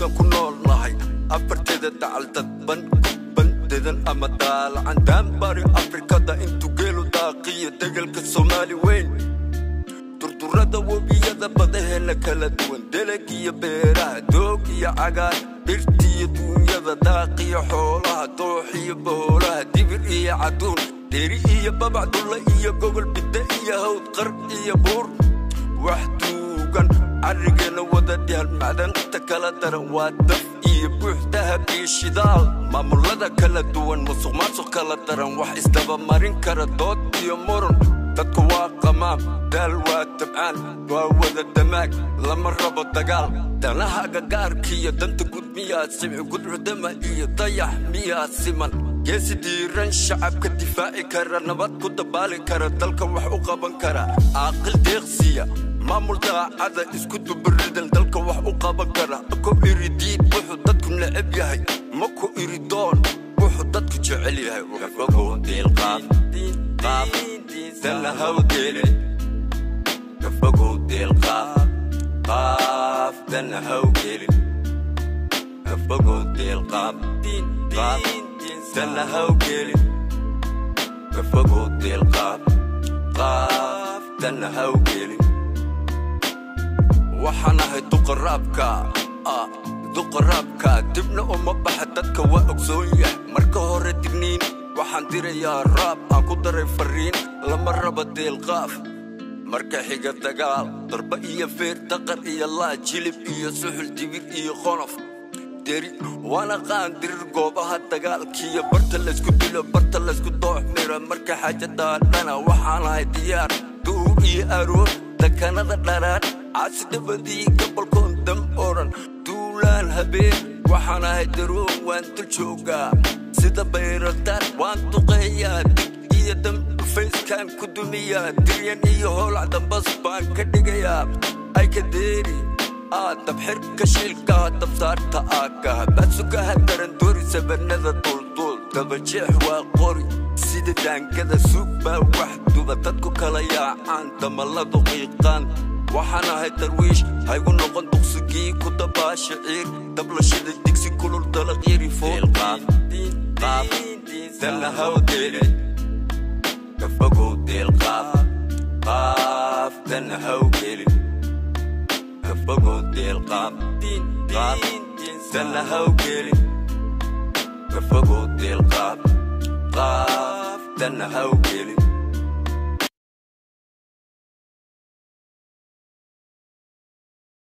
adduunkan ku nool nahay afarteeda dacal dadban bandedan ama daalacan daanbari afrikada intuu geelu daaqiyo degalka soomaali weyn durdurada webiyada badaheena kala duwan delag iyo beeraha doog iyo cagaar dhirtiyo duunyada daaqiyo xoolaha doox iyo boholaha dibir iyo caduun dheeri iyo babacdulla iyo gogol bidda iyo hawd qar iyo buur wax duugan carrigeena wada dhihal macdanta kala daran waa daf iyo buux dahab iyo shidaal maamulada kala duwan musuqmaasuq kala daran wax isdaba marin kara dood iyo muran dadku waa qamaam daal waa tabcaan waa wada damaag lama rabo dagaal danaha gagaarkiiyo danta gud miyaa simci gudcudama iyo dayax miyaa siman geesi diiran shacabka difaaci kara nabad ku dabaali kara dalka wax u qaban kara caaqil deeqsiya maamul daacada isku dubaridan dalka wax u qaban kara ko iridiid wuxuu dadku necab yahay ma ku iridoon wuxuu dadku jecel yahay kafogow deelqaaf dana hawgeelin kafogow deelqaaf dana hawgeelin kafogow deelqaaf dana hawgeelin kafogow deelqaaf dana hawgeelin waxaan ahay duqaraabka dibna uma baxa dadka waa ogsoon yahay marka hore digniin waxaan dirayaa raab aan ku daray fariin lama raba deelqaaf marka xiga dagaal darba iyo feer daqar iyo laa jilib iyo suxul dibir iyo qonof deri waana qaandirir goobaha dagaalkiiyo barta laysku dilo barta laysku dooxmira marka xaaja daadhana waxaan ahay diyaar duur iyo aroor dakanada dharaan caasidhabadii gobolkoon dam oran duulaan habeen waxaan ahay daroon waan dul joogaa sida bayradaan waan duqeeyaa dig iyo dam dhufayskaan ku dumiyaa diryan iyo hoolac dambas baan ka dhigayaa ay ka deeri dabxirka shilkaa dabsaarta aagaha baasugaha darandoori sabanada duulduul dabajeex waa qori sida daangada suug baa wax duba dadku kala yaacaan damaladu qiiqaan waxaan ahay darwiish haygu noqon duqsigii ku dabaasha ciir dablashida digsi kulul dalaq yari foolqaaf dana hawgeelin kafogow deelqaaf dana hawgeelin kafogow deelqaaf dana hawgeelin kafogow deelqaaf dana hawgeelin